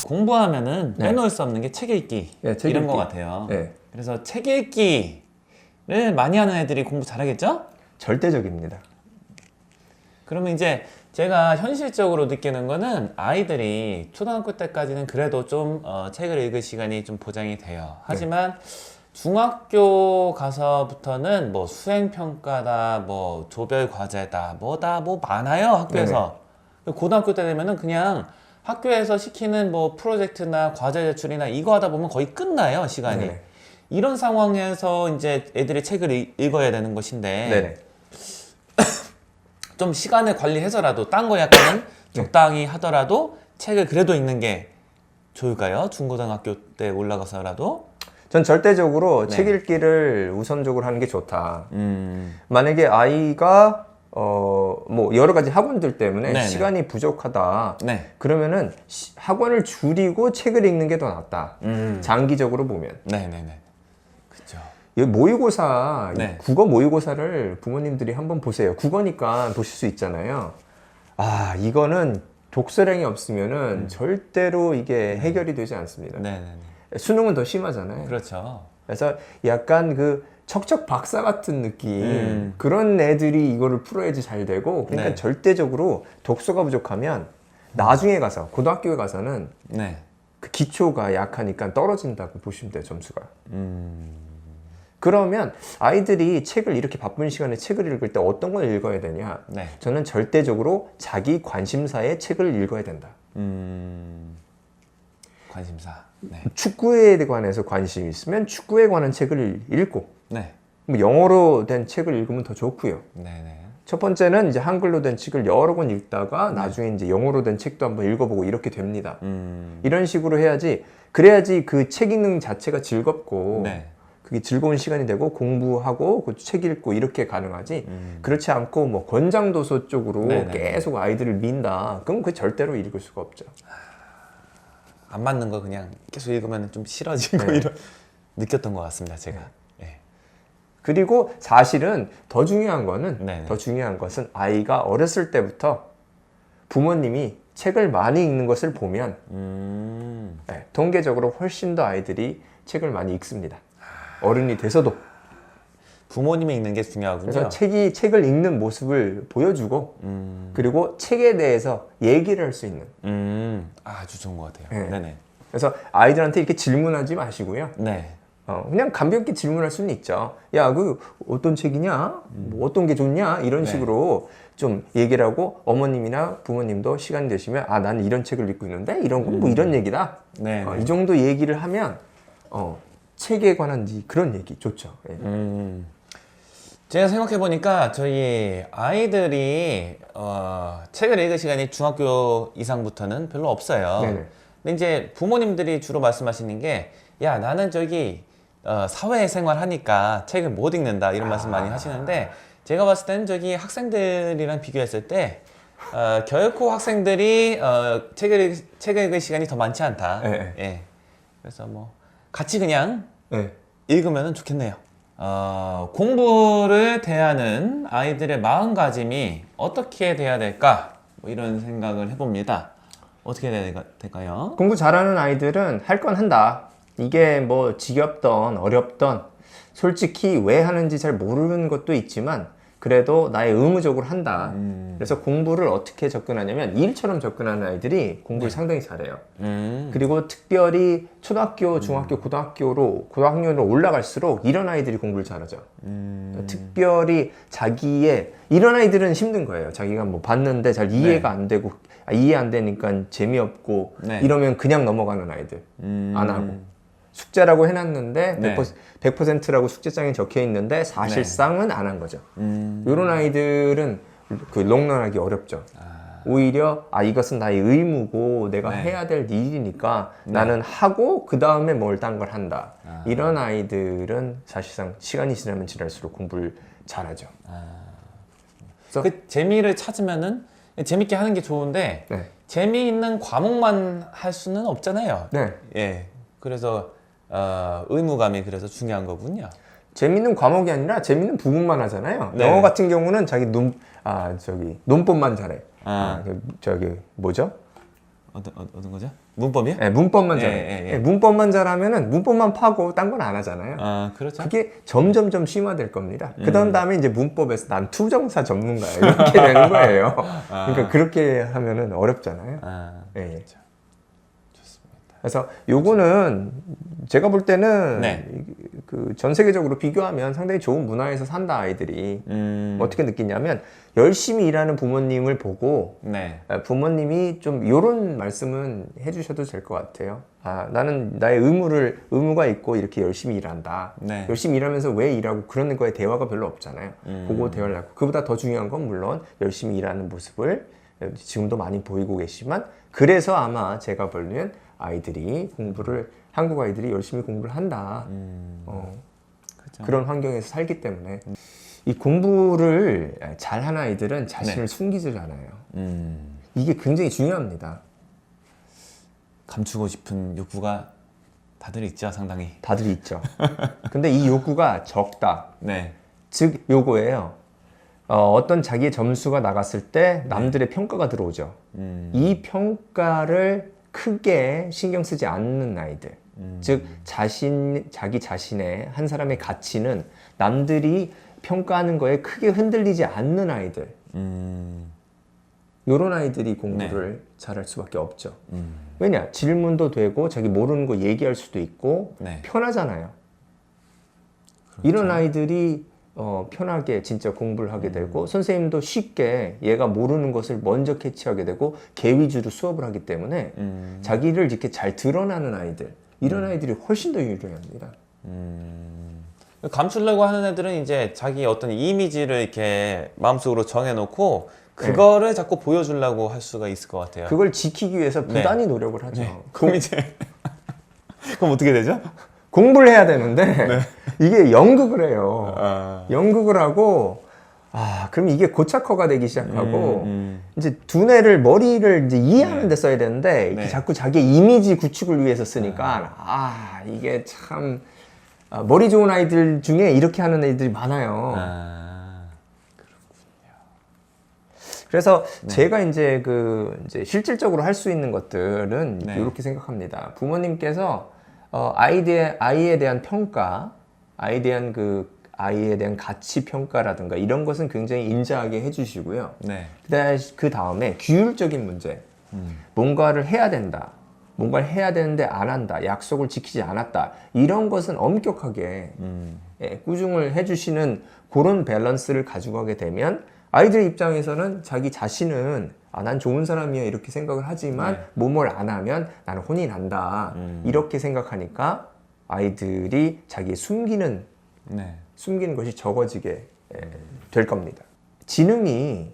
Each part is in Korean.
공부하면은 네. 빼놓을 수 없는 게 책 읽기 네, 책 이런 읽기. 것 같아요. 네. 그래서 책 읽기를 많이 하는 애들이 공부 잘하겠죠? 절대적입니다. 그러면 이제 제가 현실적으로 느끼는 거는 아이들이 초등학교 때까지는 그래도 좀 책을 읽을 시간이 좀 보장이 돼요. 하지만 중학교 가서부터는 뭐 수행평가다, 뭐 조별 과제다, 뭐다, 뭐 많아요, 학교에서. 고등학교 때 되면은 그냥 학교에서 시키는 뭐 프로젝트나 과제 제출이나 이거 하다 보면 거의 끝나요, 시간이. 네네. 이런 상황에서 이제 애들이 책을 읽어야 되는 것인데. 네네. 좀 시간을 관리해서라도 딴 거 약간은 적당히 하더라도 책을 그래도 읽는 게 좋을까요? 중고등학교 때 올라가서라도? 전 절대적으로 네. 책 읽기를 우선적으로 하는 게 좋다. 만약에 아이가 뭐 여러 가지 학원들 때문에 네네. 시간이 부족하다. 네. 그러면은 학원을 줄이고 책을 읽는 게 더 낫다. 장기적으로 보면. 네네네. 그쵸. 이 모의고사, 네. 국어 모의고사를 부모님들이 한번 보세요. 국어니까 보실 수 있잖아요. 아, 이거는 독서량이 없으면은 절대로 이게 해결이 되지 않습니다. 네네네. 수능은 더 심하잖아요. 그렇죠. 그래서 약간 그 척척 박사 같은 느낌, 그런 애들이 이거를 풀어야지 잘 되고, 그러니까 네. 절대적으로 독서가 부족하면 나중에 가서, 고등학교에 가서는 네. 그 기초가 약하니까 떨어진다고 보시면 돼요, 점수가. 그러면 아이들이 책을 이렇게 바쁜 시간에 책을 읽을 때 어떤 걸 읽어야 되냐? 네. 저는 절대적으로 자기 관심사의 책을 읽어야 된다. 관심사. 네. 축구에 관해서 관심이 있으면 축구에 관한 책을 읽고, 네. 뭐 영어로 된 책을 읽으면 더 좋고요. 네네. 첫 번째는 이제 한글로 된 책을 여러 권 읽다가 나중에 이제 영어로 된 책도 한번 읽어보고 이렇게 됩니다. 이런 식으로 해야지, 그래야지 그 책 읽는 자체가 즐겁고, 네. 그게 즐거운 시간이 되고 공부하고 그 책 읽고 이렇게 가능하지. 그렇지 않고 뭐 권장도서 쪽으로 네네. 계속 아이들을 민다. 그럼 그 절대로 읽을 수가 없죠. 안 맞는 거 그냥 계속 읽으면 좀 싫어지고 네. 이런 느꼈던 것 같습니다, 제가. 네. 그리고 사실은 더 중요한 거는 네네. 더 중요한 것은 아이가 어렸을 때부터 부모님이 책을 많이 읽는 것을 보면 네, 통계적으로 훨씬 더 아이들이 책을 많이 읽습니다. 어른이 돼서도. 부모님이 읽는 게 중요하군요. 그래서 책을 읽는 모습을 보여주고 그리고 책에 대해서 얘기를 할 수 있는. 아주 좋은 것 같아요. 네. 네네. 그래서 아이들한테 이렇게 질문하지 마시고요. 네. 그냥 가볍게 질문할 수는 있죠. 야, 그 어떤 책이냐? 뭐 어떤 게 좋냐? 이런 네. 식으로 좀 얘기를 하고 어머님이나 부모님도 시간 되시면 아, 나는 이런 책을 읽고 있는데 이런 건 뭐 이런 얘기다. 네. 이 정도 얘기를 하면 책에 관한 그런 얘기 좋죠. 예. 제가 생각해 보니까 저희 아이들이 책을 읽을 시간이 중학교 이상부터는 별로 없어요. 네네. 근데 이제 부모님들이 주로 말씀하시는 게 야, 나는 저기 사회생활 하니까 책을 못 읽는다 이런 말씀 많이 하시는데 제가 봤을 때는 저기 학생들이랑 비교했을 때 결코 학생들이 책을 읽을 시간이 더 많지 않다. 네. 예. 그래서 뭐 같이 그냥 네. 읽으면 좋겠네요. 공부를 대하는 아이들의 마음가짐이 어떻게 돼야 될까? 뭐 이런 생각을 해봅니다. 어떻게 돼야 될까요? 공부 잘하는 아이들은 할 건 한다. 이게 뭐 지겹던 어렵던 솔직히 왜 하는지 잘 모르는 것도 있지만 그래도 나의 의무적으로 한다. 그래서 공부를 어떻게 접근하냐면 일처럼 접근하는 아이들이 공부를 상당히 잘해요. 그리고 특별히 초등학교, 중학교, 고등학교로 올라갈수록 이런 아이들이 공부를 잘하죠. 특별히 이런 아이들은 힘든 거예요. 자기가 뭐 봤는데 잘 이해가 안 되고 이해 안 되니까 재미없고 네. 이러면 그냥 넘어가는 아이들 안 하고 숙제라고 해놨는데 네. 100%라고 숙제장에 적혀 있는데 사실상은 안 한 거죠. 이런 아이들은 그 롱런하기 어렵죠. 오히려 이것은 나의 의무고 내가 네. 해야 될 일이니까 나는 하고 그 다음에 뭘 딴 걸 한다. 이런 아이들은 사실상 시간이 지나면 지날수록 공부를 잘하죠. 그 재미를 찾으면은 재밌게 하는 게 좋은데 네. 재미있는 과목만 할 수는 없잖아요. 네. 예. 그래서 의무감이 그래서 중요한 거군요. 재밌는 과목이 아니라 재밌는 부분만 하잖아요. 네. 영어 같은 경우는 자기 논법만 잘해. 아. 저기 뭐죠? 어떤 거죠? 문법이요? 네, 문법만 잘해. 예. 네, 문법만 잘하면은 문법만 파고 딴 건 안 하잖아요. 아, 그렇죠. 그게 점점점 심화될 겁니다. 다음에 이제 문법에서 난 투정사 전문가야 이렇게 되는 거예요. 그러니까 그렇게 하면은 어렵잖아요. 아, 예. 그렇죠. 좋습니다. 그래서 요거는 제가 볼 때는 네. 그 전 세계적으로 비교하면 상당히 좋은 문화에서 산다 아이들이. 어떻게 느끼냐면 열심히 일하는 부모님을 보고 네. 부모님이 좀 요런 말씀은 해주셔도 될 것 같아요. 아, 나는 나의 의무가 있고 이렇게 열심히 일한다. 네. 열심히 일하면서 왜 일하고 그런 거에 대화가 별로 없잖아요. 그거 대화를 하고 그보다 더 중요한 건 물론 열심히 일하는 모습을 지금도 많이 보이고 계시지만 그래서 아마 제가 보기엔 아이들이 한국 아이들이 열심히 공부를 한다. 그렇죠. 그런 환경에서 살기 때문에 이 공부를 잘하는 아이들은 자신을 숨기질 않아요. 이게 굉장히 중요합니다. 감추고 싶은 욕구가 다들 있죠, 상당히. 다들 있죠. 근데 이 욕구가 적다. 네. 즉 요거예요. 어떤 자기의 점수가 나갔을 때 남들의 평가가 들어오죠. 이 평가를 크게 신경 쓰지 않는 아이들. 즉 자기 자신의 한 사람의 가치는 남들이 평가하는 거에 크게 흔들리지 않는 아이들. 이런 아이들이 공부를 잘할 수밖에 없죠. 왜냐? 질문도 되고 자기 모르는 거 얘기할 수도 있고 네. 편하잖아요. 그렇죠. 이런 아이들이 편하게 진짜 공부를 하게 되고 선생님도 쉽게 얘가 모르는 것을 먼저 캐치하게 되고 개위주로 수업을 하기 때문에 자기를 이렇게 잘 드러나는 아이들 이런 아이들이 훨씬 더 유리합니다. 감추려고 하는 애들은 이제 자기 어떤 이미지를 이렇게 마음속으로 정해놓고 그거를 자꾸 보여주려고 할 수가 있을 것 같아요. 그걸 지키기 위해서 부단히 노력을 하죠. 그럼 이제 그럼 어떻게 되죠? 공부를 해야 되는데 이게 연극을 해요. 아. 연극을 하고 그럼 이게 고착화가 되기 시작하고 이제 두뇌를 머리를 이제 이해하는 데 써야 되는데 이게 자꾸 자기 이미지 구축을 위해서 쓰니까 이게 참 머리 좋은 아이들 중에 이렇게 하는 애들이 많아요. 그래서 제가 이제 이제 실질적으로 할 수 있는 것들은 이렇게 생각합니다. 부모님께서 아이에 대한 평가, 아이에 대한 가치 평가라든가 이런 것은 굉장히 인자하게 해주시고요. 네. 그 다음에 규율적인 문제, 뭔가를 해야 된다, 뭔가를 해야 되는데 안 한다, 약속을 지키지 않았다, 이런 것은 엄격하게 꾸중을 해주시는 그런 밸런스를 가지고 가게 되면 아이들 입장에서는 자기 자신은 난 좋은 사람이야 이렇게 생각을 하지만 뭐뭘 안 하면 나는 혼이 난다 이렇게 생각하니까 아이들이 자기 숨기는 것이 적어지게 될 겁니다. 지능이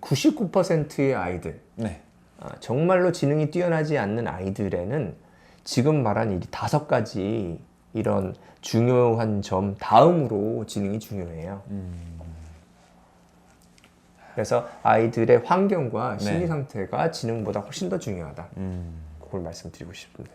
99%의 아이들, 정말로 지능이 뛰어나지 않는 아이들에는 지금 말한 이 5가지 이런 중요한 점 다음으로 지능이 중요해요. 그래서 아이들의 환경과 심리 상태가 지능보다 훨씬 더 중요하다. 그걸 말씀드리고 싶습니다.